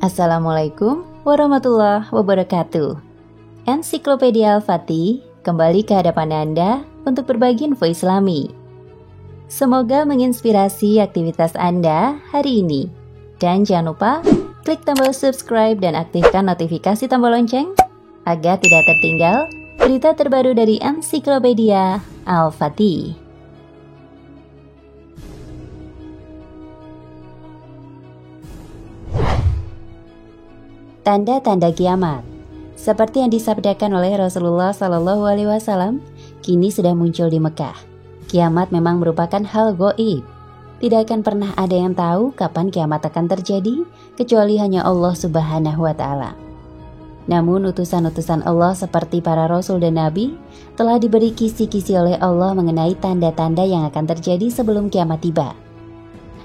Assalamualaikum warahmatullahi wabarakatuh. Ensiklopedia Al-Fatih kembali ke hadapan Anda untuk berbagi info Islami. Semoga menginspirasi aktivitas Anda hari ini. Dan jangan lupa klik tombol subscribe dan aktifkan notifikasi tombol lonceng agar tidak tertinggal berita terbaru dari Ensiklopedia Al-Fatih. Tanda-tanda kiamat. Seperti yang disabdakan oleh Rasulullah SAW, kini sudah muncul di Mekah. Kiamat memang merupakan hal gaib. Tidak akan pernah ada yang tahu kapan kiamat akan terjadi, kecuali hanya Allah Subhanahu wa Ta'ala. Namun utusan-utusan Allah seperti para Rasul dan Nabi telah diberi kisi-kisi oleh Allah mengenai tanda-tanda yang akan terjadi sebelum kiamat tiba.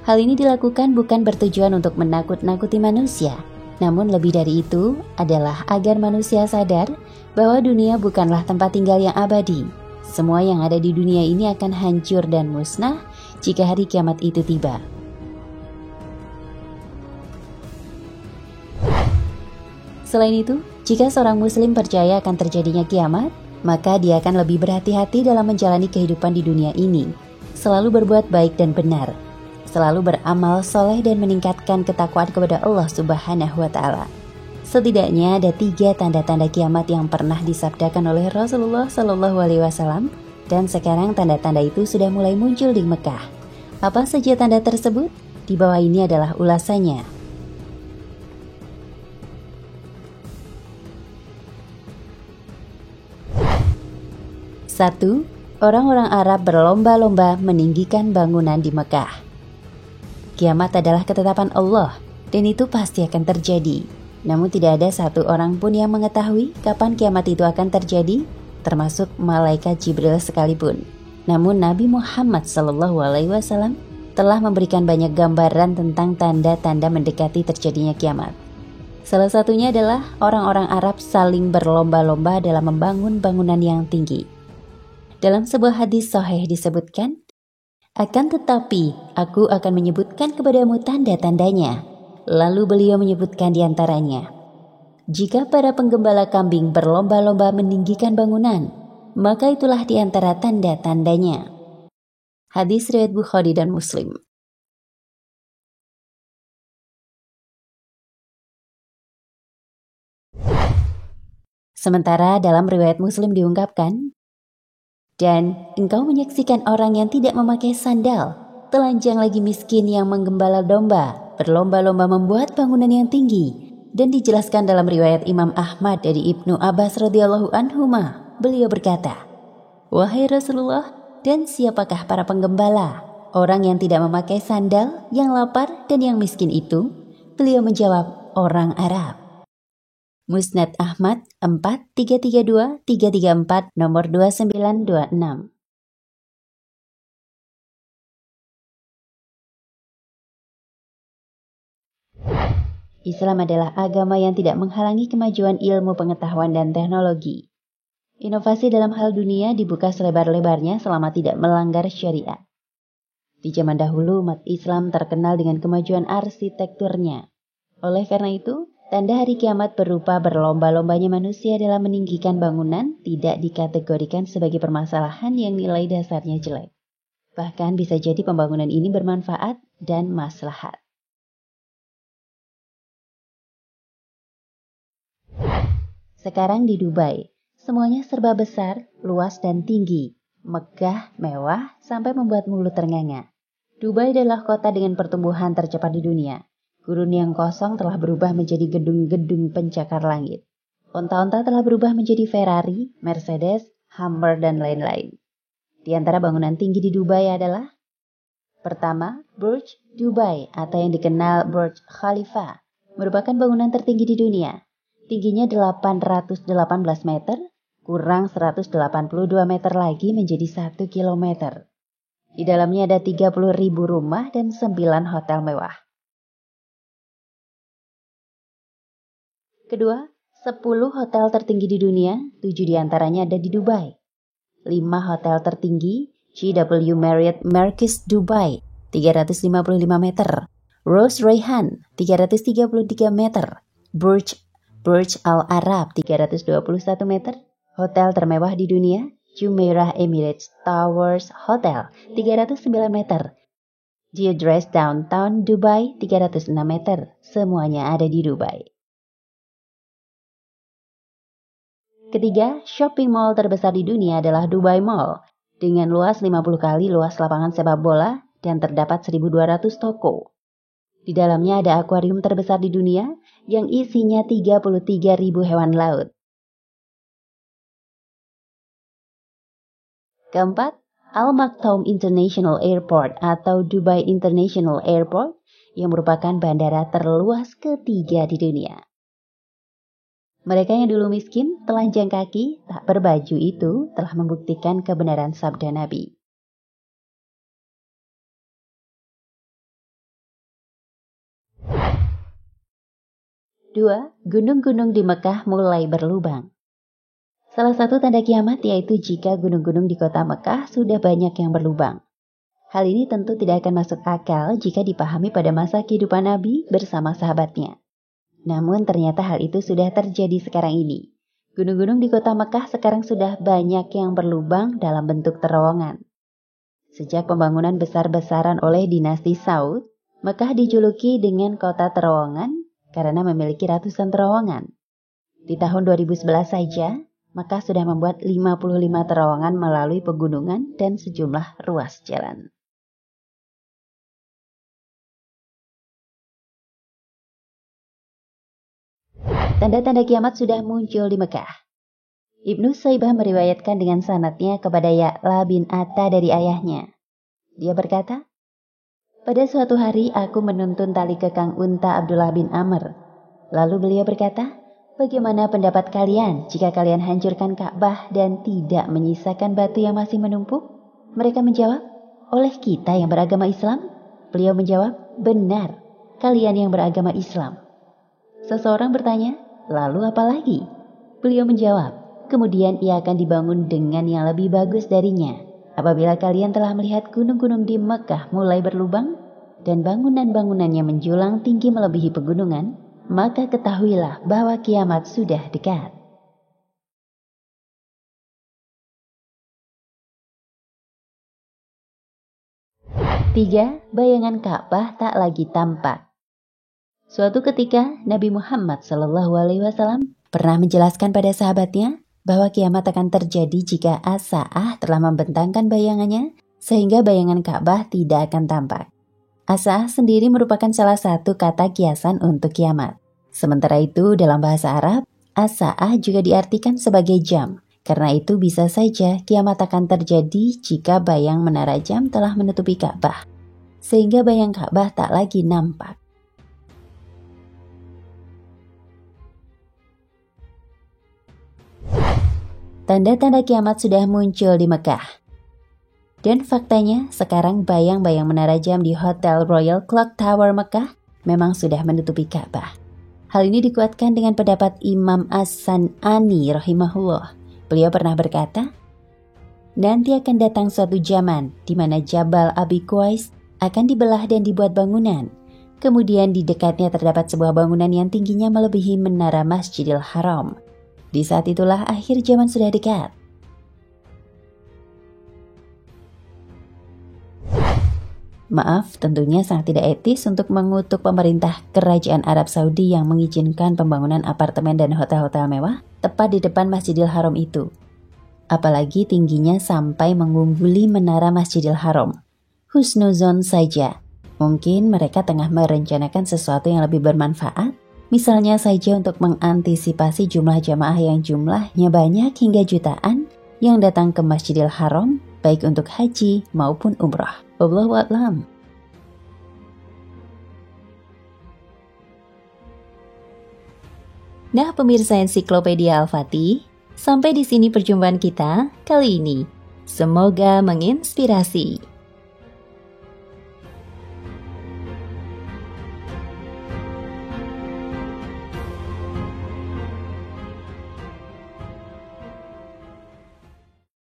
Hal ini dilakukan bukan bertujuan untuk menakut-nakuti manusia, namun lebih dari itu adalah agar manusia sadar bahwa dunia bukanlah tempat tinggal yang abadi. Semua yang ada di dunia ini akan hancur dan musnah jika hari kiamat itu tiba. Selain itu, jika seorang muslim percaya akan terjadinya kiamat, maka dia akan lebih berhati-hati dalam menjalani kehidupan di dunia ini, selalu berbuat baik dan benar, selalu beramal soleh dan meningkatkan ketakwaan kepada Allah Subhanahu wa Ta'ala. Setidaknya ada 3 tanda-tanda kiamat yang pernah disabdakan oleh Rasulullah SAW, dan sekarang tanda-tanda itu sudah mulai muncul di Mekah. Apa saja tanda tersebut? Di bawah ini adalah ulasannya. 1. Orang-orang Arab berlomba-lomba meninggikan bangunan di Mekah. Kiamat adalah ketetapan Allah, dan itu pasti akan terjadi. Namun tidak ada satu orang pun yang mengetahui kapan kiamat itu akan terjadi, termasuk malaikat Jibril sekalipun. Namun Nabi Muhammad SAW telah memberikan banyak gambaran tentang tanda-tanda mendekati terjadinya kiamat. Salah satunya adalah orang-orang Arab saling berlomba-lomba dalam membangun bangunan yang tinggi. Dalam sebuah hadis sahih disebutkan, "Akan tetapi, aku akan menyebutkan kepadamu tanda-tandanya." Lalu beliau menyebutkan di antaranya, "Jika para penggembala kambing berlomba-lomba meninggikan bangunan, maka itulah di antara tanda-tandanya." Hadis riwayat Bukhari dan Muslim. Sementara dalam riwayat Muslim diungkapkan, "Dan engkau menyaksikan orang yang tidak memakai sandal, telanjang lagi miskin yang menggembala domba, berlomba-lomba membuat bangunan yang tinggi." Dan dijelaskan dalam riwayat Imam Ahmad dari Ibnu Abbas radhiyallahu anhuma, beliau berkata, "Wahai Rasulullah, dan siapakah para penggembala? Orang yang tidak memakai sandal, yang lapar dan yang miskin itu?" Beliau menjawab, "Orang Arab." Musnad Ahmad 4332334 nomor 2926. Islam adalah agama yang tidak menghalangi kemajuan ilmu pengetahuan dan teknologi. Inovasi dalam hal dunia dibuka selebar-lebarnya selama tidak melanggar syariat. Di zaman dahulu, umat Islam terkenal dengan kemajuan arsitekturnya. Oleh karena itu, tanda hari kiamat berupa berlomba-lombanya manusia dalam meninggikan bangunan tidak dikategorikan sebagai permasalahan yang nilai dasarnya jelek. Bahkan bisa jadi pembangunan ini bermanfaat dan maslahat. Sekarang di Dubai, semuanya serba besar, luas dan tinggi, megah, mewah, sampai membuat mulut ternganga. Dubai adalah kota dengan pertumbuhan tercepat di dunia. Gurun yang kosong telah berubah menjadi gedung-gedung pencakar langit. Onta-onta telah berubah menjadi Ferrari, Mercedes, Hummer, dan lain-lain. Di antara bangunan tinggi di Dubai adalah: pertama, Burj Dubai atau yang dikenal Burj Khalifa, merupakan bangunan tertinggi di dunia. Tingginya 818 meter, kurang 182 meter lagi menjadi 1 kilometer. Di dalamnya ada 30.000 rumah dan 9 hotel mewah. Kedua, 10 hotel tertinggi di dunia, 7 diantaranya ada di Dubai. 5 hotel tertinggi, JW Marriott Marquis Dubai, 355 meter. Ras Rayhan 333 meter, Burj Al Arab 321 meter, hotel termewah di dunia, Jumeirah Emirates Towers Hotel 309 meter, Geodress Downtown Dubai 306 meter, semuanya ada di Dubai. Ketiga, shopping mall terbesar di dunia adalah Dubai Mall, dengan luas 50 kali luas lapangan sepak bola dan terdapat 1.200 toko. Di dalamnya ada akuarium terbesar di dunia yang isinya 33.000 hewan laut. Keempat, Al Maktoum International Airport atau Dubai International Airport yang merupakan bandara terluas ketiga di dunia. Mereka yang dulu miskin, telanjang kaki, tak berbaju itu telah membuktikan kebenaran sabda Nabi. Dua, gunung-gunung di Mekah mulai berlubang. Salah satu tanda kiamat yaitu jika gunung-gunung di kota Mekah sudah banyak yang berlubang. Hal ini tentu tidak akan masuk akal jika dipahami pada masa kehidupan Nabi bersama sahabatnya. Namun ternyata hal itu sudah terjadi sekarang ini. Gunung-gunung di kota Mekah sekarang sudah banyak yang berlubang dalam bentuk terowongan. Sejak pembangunan besar-besaran oleh dinasti Saud, Mekah dijuluki dengan kota terowongan karena memiliki ratusan terowongan. Di tahun 2011 saja, Mekah sudah membuat 55 terowongan melalui pegunungan dan sejumlah ruas jalan. Tanda-tanda kiamat sudah muncul di Mekah. Ibnu Saibah meriwayatkan dengan sanadnya kepada Ya'la bin Atta dari ayahnya. Dia berkata, pada suatu hari aku menuntun tali kekang unta Abdullah bin Amr. Lalu beliau berkata, bagaimana pendapat kalian jika kalian hancurkan Ka'bah dan tidak menyisakan batu yang masih menumpuk? Mereka menjawab, oleh kita yang beragama Islam? Beliau menjawab, benar, kalian yang beragama Islam. Seseorang bertanya, lalu apa lagi? Beliau menjawab, kemudian ia akan dibangun dengan yang lebih bagus darinya. Apabila kalian telah melihat gunung-gunung di Mekah mulai berlubang dan bangunan-bangunannya menjulang tinggi melebihi pegunungan, maka ketahuilah bahwa kiamat sudah dekat. Tiga, bayangan Ka'bah tak lagi tampak. Suatu ketika, Nabi Muhammad SAW pernah menjelaskan pada sahabatnya bahwa kiamat akan terjadi jika as-sa'ah telah membentangkan bayangannya sehingga bayangan Ka'bah tidak akan tampak. As-sa'ah sendiri merupakan salah satu kata kiasan untuk kiamat. Sementara itu, dalam bahasa Arab, as-sa'ah juga diartikan sebagai jam. Karena itu bisa saja kiamat akan terjadi jika bayang menara jam telah menutupi Ka'bah, sehingga bayang Ka'bah tak lagi nampak. Tanda-tanda kiamat sudah muncul di Mekah. Dan faktanya, sekarang bayang-bayang menara jam di Hotel Royal Clock Tower Mekah memang sudah menutupi Ka'bah. Hal ini dikuatkan dengan pendapat Imam As-San'ani rahimahullah. Beliau pernah berkata, nanti akan datang suatu zaman di mana Jabal Abi Qais akan dibelah dan dibuat bangunan. Kemudian di dekatnya terdapat sebuah bangunan yang tingginya melebihi menara Masjidil Haram. Di saat itulah akhir zaman sudah dekat. Maaf, tentunya sangat tidak etis untuk mengutuk pemerintah Kerajaan Arab Saudi yang mengizinkan pembangunan apartemen dan hotel-hotel mewah tepat di depan Masjidil Haram itu. Apalagi tingginya sampai mengungguli menara Masjidil Haram. Husnuzon saja. Mungkin mereka tengah merencanakan sesuatu yang lebih bermanfaat. Misalnya saja untuk mengantisipasi jumlah jamaah yang jumlahnya banyak hingga jutaan yang datang ke Masjidil Haram, baik untuk haji maupun umrah. Wallahu a'lam. Nah, pemirsa Ensiklopedia Al-Fatih, sampai di sini perjumpaan kita kali ini. Semoga menginspirasi.